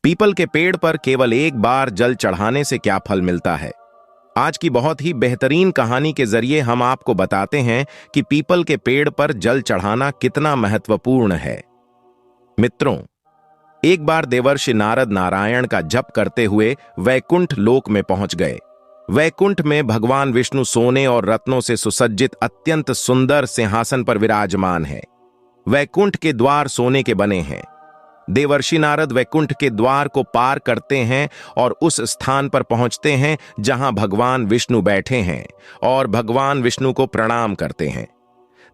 People के पेड़ पर केवल एक बार जल चढ़ाने से क्या फल मिलता है। आज की बहुत ही बेहतरीन कहानी के जरिए हम आपको बताते हैं कि पीपल के पेड़ पर जल चढ़ाना कितना महत्वपूर्ण है। मित्रों, एक बार देवर्षि नारद नारायण का जप करते हुए वैकुंठ लोक में पहुंच गए। वैकुंठ में भगवान विष्णु सोने और रत्नों से सुसज्जित अत्यंत सुंदर सिंहासन पर विराजमान है। वैकुंठ के द्वार सोने के बने हैं। देवर्षि नारद वैकुंठ के द्वार को पार करते हैं और उस स्थान पर पहुंचते हैं जहां भगवान विष्णु बैठे हैं और भगवान विष्णु को प्रणाम करते हैं।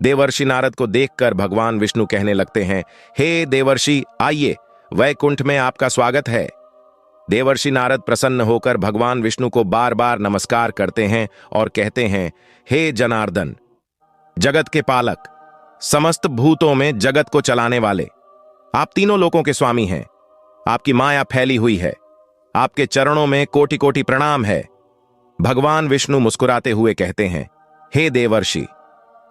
देवर्षि नारद को देखकर भगवान विष्णु कहने लगते हैं, हे देवर्षि, आइए, वैकुंठ में आपका स्वागत है। देवर्षि नारद प्रसन्न होकर भगवान विष्णु को बार बार नमस्कार करते हैं और कहते हैं, हे जनार्दन, जगत के पालक, समस्त भूतों में जगत को चलाने वाले, आप तीनों लोकों के स्वामी हैं। आपकी माया फैली हुई है। आपके चरणों में कोटि कोटि प्रणाम है। भगवान विष्णु मुस्कुराते हुए कहते हैं, हे देवर्षि,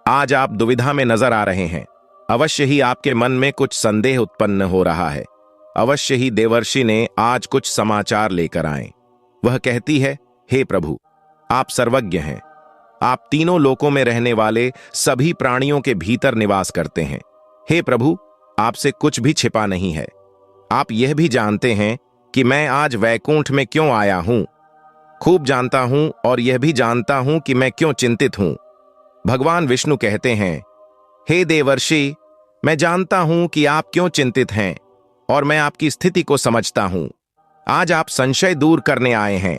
आज आप दुविधा में नजर आ रहे हैं। अवश्य ही आपके मन में कुछ संदेह उत्पन्न हो रहा है। अवश्य ही देवर्षि ने आज कुछ समाचार लेकर आए। वह कहती है, हे प्रभु, आप सर्वज्ञ हैं। आप तीनों लोकों में रहने वाले सभी प्राणियों के भीतर निवास करते हैं। हे प्रभु, आपसे कुछ भी छिपा नहीं है। आप यह भी जानते हैं कि मैं आज वैकुंठ में क्यों आया हूं। खूब जानता हूं और यह भी जानता हूं कि मैं क्यों चिंतित हूं। भगवान विष्णु कहते हैं, हे देवर्षि, मैं जानता हूं कि आप क्यों चिंतित हैं और मैं आपकी स्थिति को समझता हूं। आज आप संशय दूर करने आए हैं।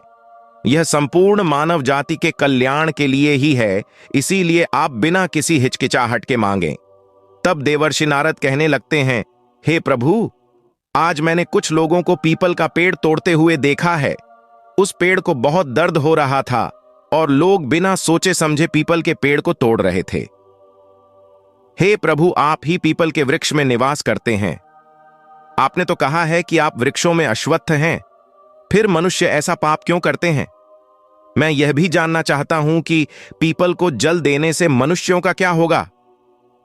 यह संपूर्ण मानव जाति के कल्याण के लिए ही है, इसीलिए आप बिना किसी हिचकिचाहट के मांगें। तब देवर्षि नारद कहने लगते हैं, हे प्रभु, आज मैंने कुछ लोगों को पीपल का पेड़ तोड़ते हुए देखा है। उस पेड़ को बहुत दर्द हो रहा था और लोग बिना सोचे समझे पीपल के पेड़ को तोड़ रहे थे। हे प्रभु, आप ही पीपल के वृक्ष में निवास करते हैं। आपने तो कहा है कि आप वृक्षों में अश्वत्थ हैं, फिर मनुष्य ऐसा पाप क्यों करते हैं? मैं यह भी जानना चाहता हूं कि पीपल को जल देने से मनुष्यों का क्या होगा।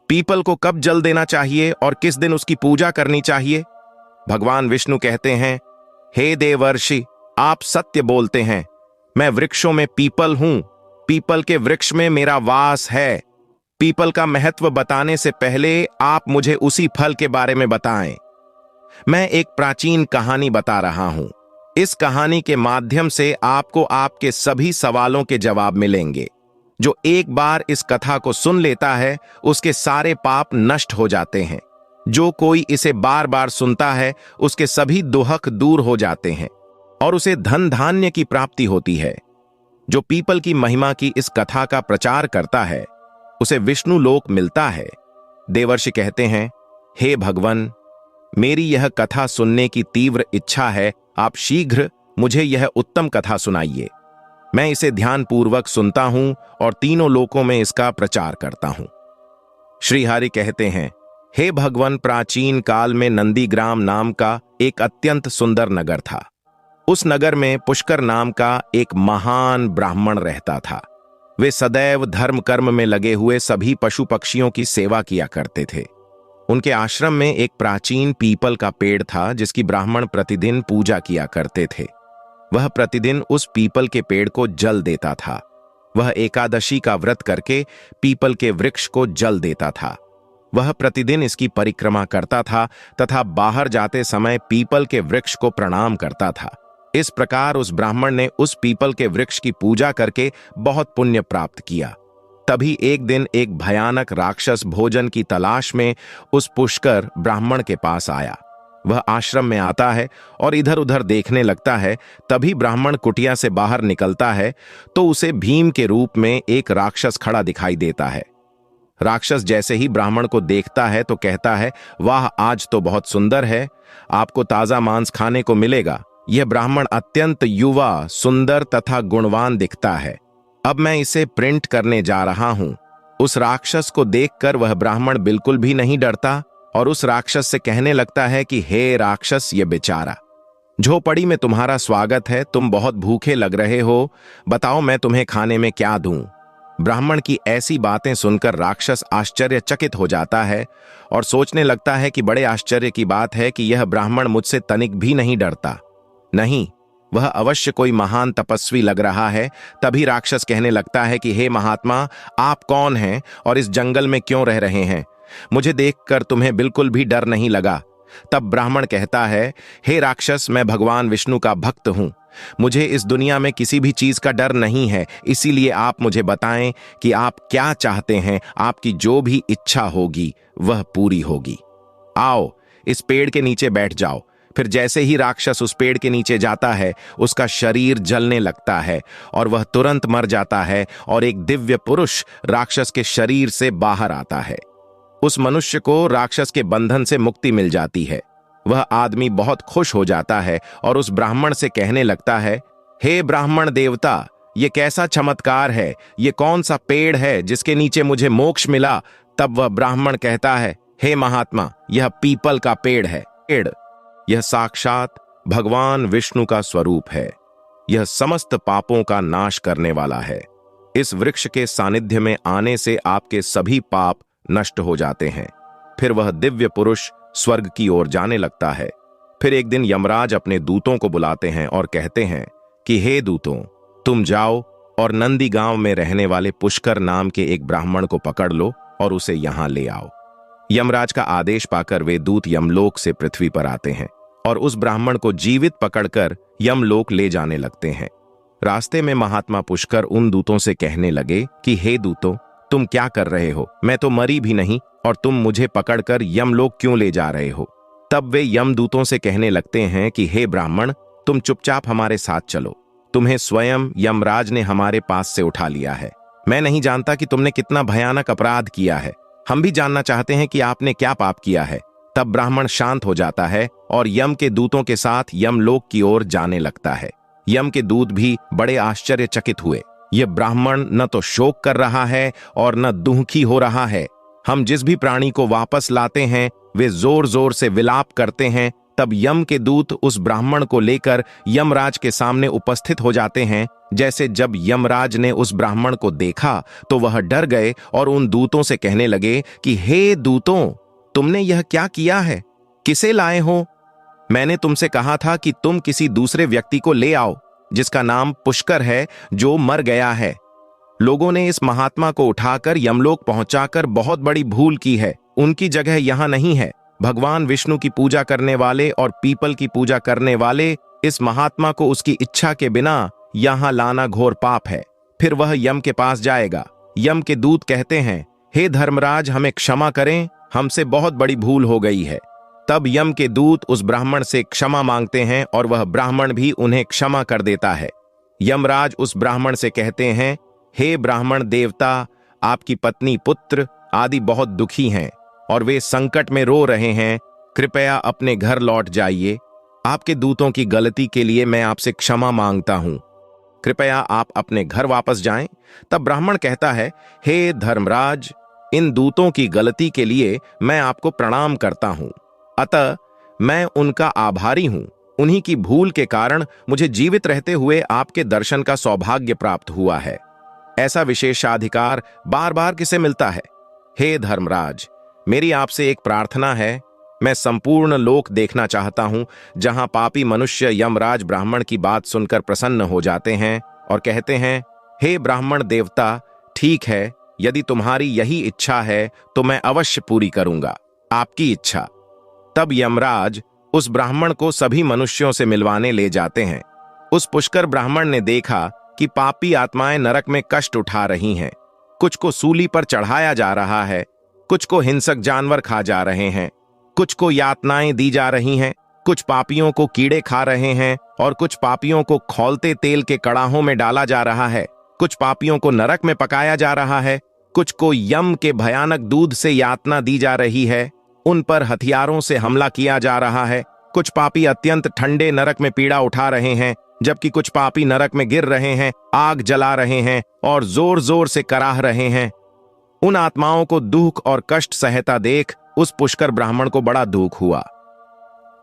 पीपल को कब जल देना चाहिए और किस दिन उसकी पूजा करनी चाहिए? भगवान विष्णु कहते हैं, हे देवर्षि, आप सत्य बोलते हैं। मैं वृक्षों में पीपल हूं। पीपल के वृक्ष में मेरा वास है। पीपल का महत्व बताने से पहले आप मुझे उसी फल के बारे में बताएं। मैं एक प्राचीन कहानी बता रहा हूं। इस कहानी के माध्यम से आपको आपके सभी सवालों के जवाब मिलेंगे। जो एक बार इस कथा को सुन लेता है, उसके सारे पाप नष्ट हो जाते हैं। जो कोई इसे बार बार सुनता है, उसके सभी दुहक दूर हो जाते हैं और उसे धन धान्य की प्राप्ति होती है। जो पीपल की महिमा की इस कथा का प्रचार करता है, उसे विष्णु लोक मिलता है। देवर्षि कहते हैं, हे भगवान, मेरी यह कथा सुनने की तीव्र इच्छा है। आप शीघ्र मुझे यह उत्तम कथा सुनाइए। मैं इसे ध्यानपूर्वक सुनता हूं और तीनों लोकों में इसका प्रचार करता हूं। श्रीहरि कहते हैं, हे भगवान, प्राचीन काल में नंदीग्राम नाम का एक अत्यंत सुंदर नगर था। उस नगर में पुष्कर नाम का एक महान ब्राह्मण रहता था। वे सदैव धर्म कर्म में लगे हुए सभी पशु पक्षियों की सेवा किया करते थे। उनके आश्रम में एक प्राचीन पीपल का पेड़ था, जिसकी ब्राह्मण प्रतिदिन पूजा किया करते थे। वह प्रतिदिन उस पीपल के पेड़ को जल देता था। वह एकादशी का व्रत करके पीपल के वृक्ष को जल देता था। वह प्रतिदिन इसकी परिक्रमा करता था तथा बाहर जाते समय पीपल के वृक्ष को प्रणाम करता था। इस प्रकार उस ब्राह्मण ने उस पीपल के वृक्ष की पूजा करके बहुत पुण्य प्राप्त किया। तभी एक दिन एक भयानक राक्षस भोजन की तलाश में उस पुष्कर ब्राह्मण के पास आया। वह आश्रम में आता है और इधर उधर देखने लगता है। तभी ब्राह्मण कुटिया से बाहर निकलता है तो उसे भीम के रूप में एक राक्षस खड़ा दिखाई देता है। राक्षस जैसे ही ब्राह्मण को देखता है तो कहता है, वाह, आज तो बहुत सुंदर है। आपको ताजा मांस खाने को मिलेगा। यह ब्राह्मण अत्यंत युवा, सुंदर तथा गुणवान दिखता है। अब मैं इसे प्रिंट करने जा रहा हूं। उस राक्षस को देखकर वह ब्राह्मण बिल्कुल भी नहीं डरता और उस राक्षस से कहने लगता है कि हे राक्षस, ये बेचारा, झोपड़ी में तुम्हारा स्वागत है। तुम बहुत भूखे लग रहे हो। बताओ, मैं तुम्हें खाने में क्या दूं? ब्राह्मण की ऐसी बातें सुनकर राक्षस आश्चर्यचकित हो जाता है और सोचने लगता है कि बड़े आश्चर्य की बात है कि यह ब्राह्मण मुझसे तनिक भी नहीं डरता। नहीं, वह अवश्य कोई महान तपस्वी लग रहा है। तभी राक्षस कहने लगता है कि हे महात्मा, आप कौन हैं और इस जंगल में क्यों रह रहे हैं? मुझे देखकर तुम्हें बिल्कुल भी डर नहीं लगा। तब ब्राह्मण कहता है, हे राक्षस, मैं भगवान विष्णु का भक्त हूं। मुझे इस दुनिया में किसी भी चीज का डर नहीं है। इसीलिए आप मुझे बताएं कि आप क्या चाहते हैं। आपकी जो भी इच्छा होगी वह पूरी होगी। आओ, इस पेड़ के नीचे बैठ जाओ। फिर जैसे ही राक्षस उस पेड़ के नीचे जाता है, उसका शरीर जलने लगता है और वह तुरंत मर जाता है और एक दिव्य पुरुष राक्षस के शरीर से बाहर आता है। उस मनुष्य को राक्षस के बंधन से मुक्ति मिल जाती है। वह आदमी बहुत खुश हो जाता है और उस ब्राह्मण से कहने लगता है, हे ब्राह्मण देवता, ये कैसा चमत्कार है? ये कौन सा पेड़ है जिसके नीचे मुझे मोक्ष मिला? तब वह ब्राह्मण कहता है, हे महात्मा, यह पीपल का पेड़ है। यह साक्षात भगवान विष्णु का स्वरूप है। यह समस्त पापों का नाश करने वाला है। इस वृक्ष के सानिध्य में आने से आपके सभी पाप नष्ट हो जाते हैं। फिर वह दिव्य पुरुष स्वर्ग की ओर जाने लगता है। फिर एक दिन यमराज अपने दूतों को बुलाते हैं और कहते हैं कि हे दूतों, तुम जाओ और नंदी गांव में रहने वाले पुष्कर नाम के एक ब्राह्मण को पकड़ लो और उसे यहां ले आओ। यमराज का आदेश पाकर वे दूत यमलोक से पृथ्वी पर आते हैं और उस ब्राह्मण को जीवित पकड़कर यमलोक ले जाने लगते हैं। रास्ते में महात्मा पुष्कर उन दूतों से कहने लगे कि हे दूतों, तुम क्या कर रहे हो? मैं तो मरी भी नहीं और तुम मुझे पकड़कर यमलोक क्यों ले जा रहे हो? तब वे यमदूतों से कहने लगते हैं कि हे ब्राह्मण, तुम चुपचाप हमारे साथ चलो। तुम्हें स्वयं यमराज ने हमारे पास से उठा लिया है। मैं नहीं जानता कि तुमने कितना भयानक अपराध किया है। हम भी जानना चाहते हैं कि आपने क्या पाप किया है। तब ब्राह्मण शांत हो जाता है और यम के दूतों के साथ यमलोक की ओर जाने लगता है। यम के दूत भी बड़े आश्चर्यचकित हुए। यह ब्राह्मण न तो शोक कर रहा है और न दुखी हो रहा है। हम जिस भी प्राणी को वापस लाते हैं वे जोर जोर से विलाप करते हैं। तब यम के दूत उस ब्राह्मण को लेकर यमराज के सामने उपस्थित हो जाते हैं। जैसे जब यमराज ने उस ब्राह्मण को देखा तो वह डर गए और उन दूतों से कहने लगे कि हे दूतों, तुमने यह क्या किया है? किसे लाए हो? मैंने तुमसे कहा था कि तुम किसी दूसरे व्यक्ति को ले आओ जिसका नाम पुष्कर है, जो मर गया है। लोगों ने इस महात्मा को उठाकर यमलोक पहुंचाकर बहुत बड़ी भूल की है। उनकी जगह यहां नहीं है। भगवान विष्णु की पूजा करने वाले और पीपल की पूजा करने वाले इस महात्मा को उसकी इच्छा के बिना यहां लाना घोर पाप है। फिर वह यम के पास जाएगा। यम के दूत कहते हैं, हे धर्मराज, हमें क्षमा करें, हमसे बहुत बड़ी भूल हो गई है। तब यम के दूत उस ब्राह्मण से क्षमा मांगते हैं और वह ब्राह्मण भी उन्हें क्षमा कर देता है। यमराज उस ब्राह्मण से कहते हैं, हे ब्राह्मण देवता, आपकी पत्नी, पुत्र आदि बहुत दुखी हैं और वे संकट में रो रहे हैं। कृपया अपने घर लौट जाइए। आपके दूतों की गलती के लिए मैं आपसे क्षमा मांगता हूं। कृपया आप अपने घर वापस जाएं। तब ब्राह्मण कहता है, हे धर्मराज, इन दूतों की गलती के लिए मैं आपको प्रणाम करता हूं। अतः मैं उनका आभारी हूं। उन्हीं की भूल के कारण मुझे जीवित रहते हुए आपके दर्शन का सौभाग्य प्राप्त हुआ है। ऐसा विशेषाधिकार बार बार किसे मिलता है? हे धर्मराज, मेरी आपसे एक प्रार्थना है। मैं संपूर्ण लोक देखना चाहता हूं जहां पापी मनुष्य यमराज ब्राह्मण की बात सुनकर प्रसन्न हो जाते हैं और कहते हैं, हे ब्राह्मण देवता, ठीक है, यदि तुम्हारी यही इच्छा है तो मैं अवश्य पूरी करूंगा आपकी इच्छा। तब यमराज उस ब्राह्मण को सभी मनुष्यों से मिलवाने ले जाते हैं। उस पुष्कर ब्राह्मण ने देखा कि पापी आत्माएं नरक में कष्ट उठा रही हैं। कुछ को सूली पर चढ़ाया जा रहा है, कुछ को हिंसक जानवर खा जा रहे हैं, कुछ को यातनाएं दी जा रही हैं, कुछ पापियों को कीड़े खा रहे हैं और कुछ पापियों को खौलते तेल के कड़ाहों में डाला जा रहा है। कुछ पापियों को नरक में पकाया जा रहा है, कुछ को यम के भयानक दूध से यातना दी जा रही है। उन पर हथियारों से हमला किया जा रहा है। कुछ पापी अत्यंत ठंडे नरक में पीड़ा उठा रहे हैं, जबकि कुछ पापी नरक में गिर रहे हैं, आग जला रहे हैं और जोर जोर से कराह रहे हैं। उन आत्माओं को दुख और कष्ट सहता देख उस पुष्कर ब्राह्मण को बड़ा दुख हुआ।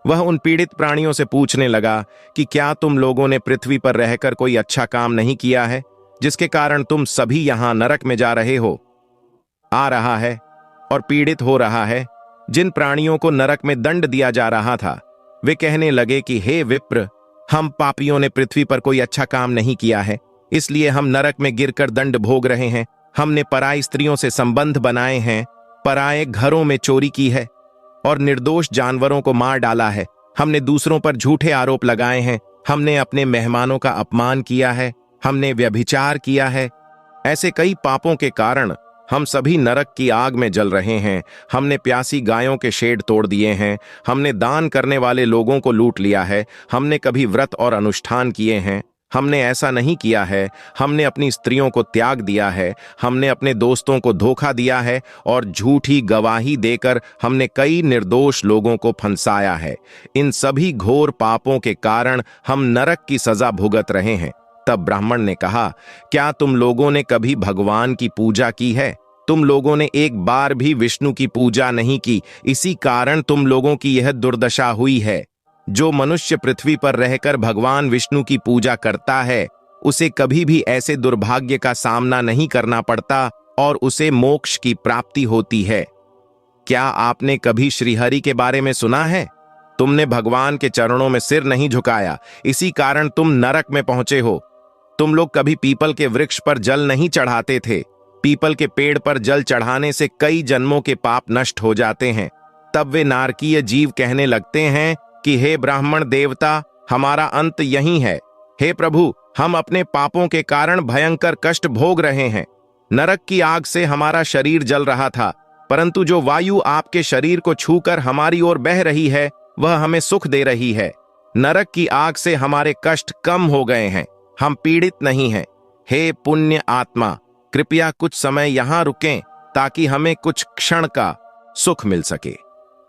वह उन पीड़ित प्राणियों से पूछने लगा कि क्या तुम लोगों ने पृथ्वी पर रहकर कोई अच्छा काम नहीं किया है? जिसके कारण तुम सभी यहां नरक में जा रहे हो आ रहा है और पीड़ित हो रहा है। जिन प्राणियों को नरक में दंड दिया जा रहा था वे कहने लगे कि हे विप्र, हम पापियों ने पृथ्वी पर कोई अच्छा काम नहीं किया है, इसलिए हम नरक में गिरकर दंड भोग रहे हैं। हमने पराई स्त्रियों से संबंध बनाए हैं, पराए घरों में चोरी की है और निर्दोष जानवरों को मार डाला है। हमने दूसरों पर झूठे आरोप लगाए हैं, हमने अपने मेहमानों का अपमान किया है, हमने व्यभिचार किया है। ऐसे कई पापों के कारण हम सभी नरक की आग में जल रहे हैं। हमने प्यासी गायों के शेड तोड़ दिए हैं, हमने दान करने वाले लोगों को लूट लिया है, हमने कभी व्रत और अनुष्ठान किए हैं, हमने ऐसा नहीं किया है, हमने अपनी स्त्रियों को त्याग दिया है, हमने अपने दोस्तों को धोखा दिया है और झूठी गवाही देकर हमने कई निर्दोष लोगों को फंसाया है। इन सभी घोर पापों के कारण हम नरक की सजा भुगत रहे हैं। तब ब्राह्मण ने कहा, क्या तुम लोगों ने कभी भगवान की पूजा की है? तुम लोगों ने एक बार भी विष्णु की पूजा नहीं की, इसी कारण तुम लोगों की यह दुर्दशा हुई है। जो मनुष्य पृथ्वी पर रहकर भगवान विष्णु की पूजा करता है उसे कभी भी ऐसे दुर्भाग्य का सामना नहीं करना पड़ता और उसे मोक्ष की प्राप्ति होती है। क्या आपने कभी श्रीहरि के बारे में सुना है? तुमने भगवान के चरणों में सिर नहीं झुकाया, इसी कारण तुम नरक में पहुंचे हो। तुम लोग कभी पीपल के वृक्ष पर जल नहीं चढ़ाते थे। पीपल के पेड़ पर जल चढ़ाने से कई जन्मों के पाप नष्ट हो जाते हैं। तब वे नारकीय जीव कहने लगते हैं कि हे ब्राह्मण देवता, हमारा अंत यही है। हे प्रभु, हम अपने पापों के कारण भयंकर कष्ट भोग रहे हैं। नरक की आग से हमारा शरीर जल रहा था, परंतु जो वायु आपके शरीर को छूकर हमारी ओर बह रही है वह हमें सुख दे रही है। नरक की आग से हमारे कष्ट कम हो गए हैं, हम पीड़ित नहीं हैं। हे पुण्य आत्मा, कृपया कुछ समय यहां रुकें ताकि हमें कुछ क्षण का सुख मिल सके।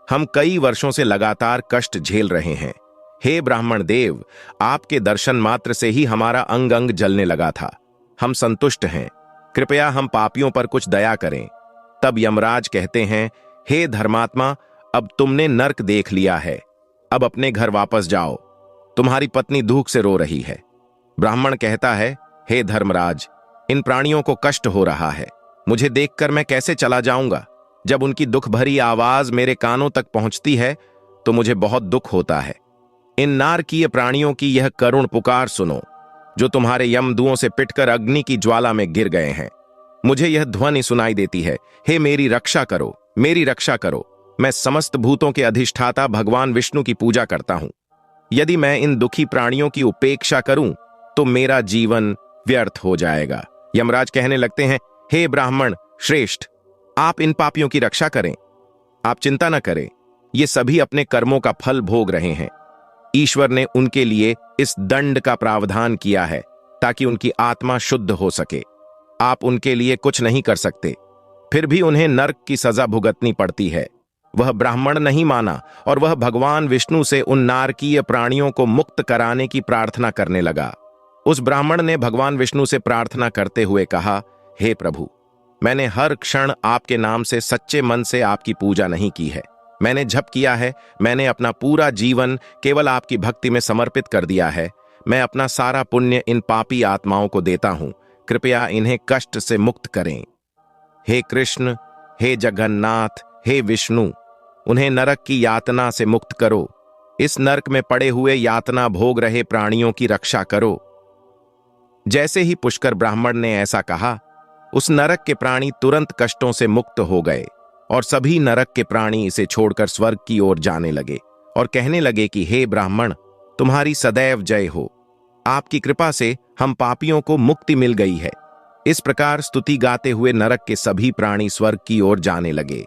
हम कई वर्षों से लगातार कष्ट झेल रहे हैं। हे ब्राह्मण देव, आपके दर्शन मात्र से ही हमारा अंग अंग जलने लगा था। हम संतुष्ट हैं, कृपया हम पापियों पर कुछ दया करें। तब यमराज कहते हैं, हे धर्मात्मा, अब तुमने नर्क देख लिया है, अब अपने घर वापस जाओ, तुम्हारी पत्नी दुख से रो रही है। ब्राह्मण कहता है, हे धर्मराज, इन प्राणियों को कष्ट हो रहा है, मुझे देखकर मैं कैसे चला जाऊंगा? जब उनकी दुख भरी आवाज मेरे कानों तक पहुंचती है तो मुझे बहुत दुख होता है। इन नारकीय प्राणियों की यह करुण पुकार सुनो, जो तुम्हारे यमदूओं से पिटकर अग्नि की ज्वाला में गिर गए हैं। मुझे यह ध्वनि सुनाई देती है, हे मेरी रक्षा करो, मेरी रक्षा करो। मैं समस्त भूतों के अधिष्ठाता भगवान विष्णु की पूजा करता हूं। यदि मैं इन दुखी प्राणियों की उपेक्षा करूं तो मेरा जीवन व्यर्थ हो जाएगा। यमराज कहने लगते हैं, हे ब्राह्मण श्रेष्ठ, आप इन पापियों की रक्षा करें, आप चिंता न करें, ये सभी अपने कर्मों का फल भोग रहे हैं। ईश्वर ने उनके लिए इस दंड का प्रावधान किया है ताकि उनकी आत्मा शुद्ध हो सके। आप उनके लिए कुछ नहीं कर सकते, फिर भी उन्हें नरक की सजा भुगतनी पड़ती है। वह ब्राह्मण नहीं माना और वह भगवान विष्णु से उन नारकीय प्राणियों को मुक्त कराने की प्रार्थना करने लगा। उस ब्राह्मण ने भगवान विष्णु से प्रार्थना करते हुए कहा, हे प्रभु, मैंने हर क्षण आपके नाम से सच्चे मन से आपकी पूजा नहीं की है। मैंने जप किया है, मैंने अपना पूरा जीवन केवल आपकी भक्ति में समर्पित कर दिया है। मैं अपना सारा पुण्य इन पापी आत्माओं को देता हूं, कृपया इन्हें कष्ट से मुक्त करें। हे कृष्ण, हे जगन्नाथ, हे विष्णु, उन्हें नरक की यातना से मुक्त करो। इस नरक में पड़े हुए यातना भोग रहे प्राणियों की रक्षा करो। जैसे ही पुष्कर ब्राह्मण ने ऐसा कहा, उस नरक के प्राणी तुरंत कष्टों से मुक्त हो गए और सभी नरक के प्राणी इसे छोड़कर स्वर्ग की ओर जाने लगे और कहने लगे कि हे ब्राह्मण, तुम्हारी सदैव जय हो। आपकी कृपा से हम पापियों को मुक्ति मिल गई है। इस प्रकार स्तुति गाते हुए नरक के सभी प्राणी स्वर्ग की ओर जाने लगे,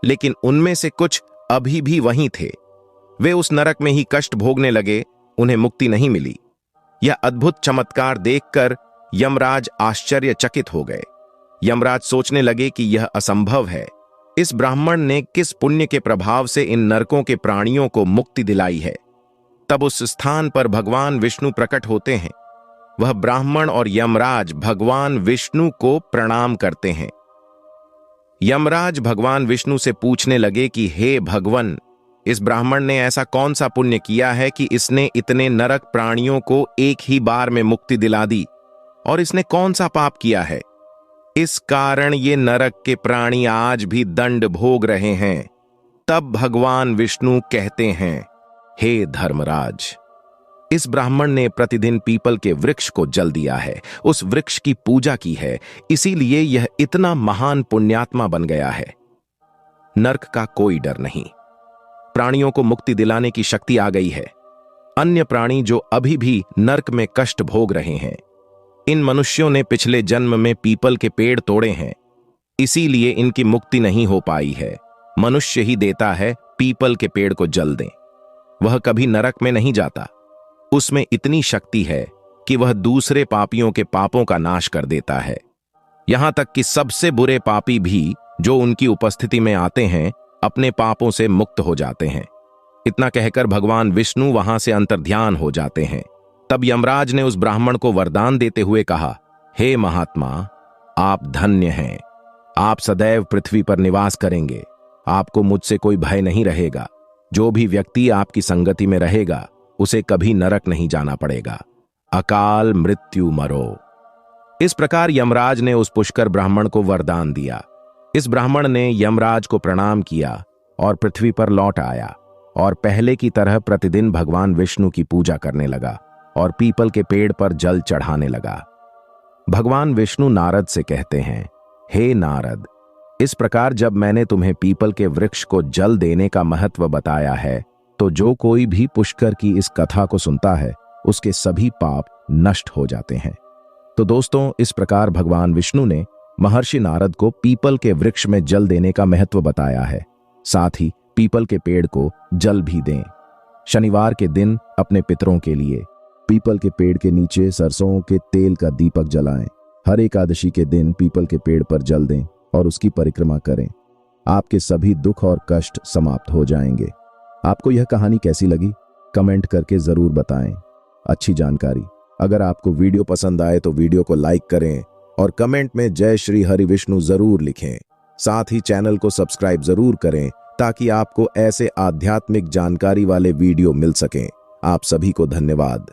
लेकिन उनमें से कुछ अभी भी वहीं थे। वे उस नरक में ही कष्ट भोगने लगे, उन्हें मुक्ति नहीं मिली। यह अद्भुत चमत्कार देखकर यमराज आश्चर्यचकित हो गए। यमराज सोचने लगे कि यह असंभव है। इस ब्राह्मण ने किस पुण्य के प्रभाव से इन नरकों के प्राणियों को मुक्ति दिलाई है। तब उस स्थान पर भगवान विष्णु प्रकट होते हैं। वह ब्राह्मण और यमराज भगवान विष्णु को प्रणाम करते हैं। यमराज भगवान विष्णु से पूछने लगे कि हे भगवन, इस ब्राह्मण ने ऐसा कौन सा पुण्य किया है कि इसने इतने नरक प्राणियों को एक ही बार में मुक्ति दिला दी और इसने कौन सा पाप किया है? इस कारण ये नरक के प्राणी आज भी दंड भोग रहे हैं। तब भगवान विष्णु कहते हैं, हे धर्मराज, इस ब्राह्मण ने प्रतिदिन पीपल के वृक्ष को जल दिया है, उस वृक्ष की पूजा की है, इसीलिए यह इतना महान पुण्यात्मा बन गया है। नरक का कोई डर नहीं। प्राणियों को मुक्ति दिलाने की शक्ति आ गई है। अन्य प्राणी जो अभी भी नरक में कष्ट भोग रहे हैं, इन मनुष्यों ने पिछले जन्म में पीपल के पेड़ तोड़े हैं, इसीलिए इनकी मुक्ति नहीं हो पाई है। मनुष्य ही देता है पीपल के पेड़ को जल दें। वह कभी नरक में नहीं जाता। उसमें इतनी शक्ति है कि वह दूसरे पापियों के पापों का नाश कर देता है। यहां तक कि सबसे बुरे पापी भी जो उनकी उपस्थिति में आते हैं, अपने पापों से मुक्त हो जाते हैं। इतना कहकर भगवान विष्णु वहां से अंतर्ध्यान हो जाते हैं। तब यमराज ने उस ब्राह्मण को वरदान देते हुए कहा, हे महात्मा, आप धन्य हैं। आप सदैव पृथ्वी पर निवास करेंगे। आपको मुझसे कोई भय नहीं रहेगा। जो भी व्यक्ति आपकी संगति में रहेगा, उसे कभी नरक नहीं जाना पड़ेगा। अकाल मृत्यु मरो। इस प्रकार यमराज ने उस पुष्कर ब्राह्मण को वरदान दिया। इस ब्राह्मण ने यमराज को प्रणाम किया और पृथ्वी पर लौट आया और पहले की तरह प्रतिदिन भगवान विष्णु की पूजा करने लगा और पीपल के पेड़ पर जल चढ़ाने लगा। भगवान विष्णु नारद से कहते हैं, हे नारद, इस प्रकार जब मैंने तुम्हें पीपल के वृक्ष को जल देने का महत्व बताया है, तो जो कोई भी पुष्कर की इस कथा को सुनता है, उसके सभी पाप नष्ट हो जाते हैं। तो दोस्तों, इस प्रकार भगवान विष्णु ने महर्षि नारद को पीपल के वृक्ष में जल देने का महत्व बताया है। साथ ही पीपल के पेड़ को जल भी दें। शनिवार के दिन अपने पितरों के लिए पीपल के पेड़ के नीचे सरसों के तेल का दीपक जलाएं। हर एकादशी के दिन पीपल के पेड़ पर जल दें और उसकी परिक्रमा करें। आपके सभी दुख और कष्ट समाप्त हो जाएंगे। आपको यह कहानी कैसी लगी? कमेंट करके जरूर बताएं। अच्छी जानकारी। अगर आपको वीडियो पसंद आए तो वीडियो को लाइक करें और कमेंट में जय श्री हरि विष्णु जरूर लिखें। साथ ही चैनल को सब्सक्राइब जरूर करें ताकि आपको ऐसे आध्यात्मिक जानकारी वाले वीडियो मिल सकें। आप सभी को धन्यवाद।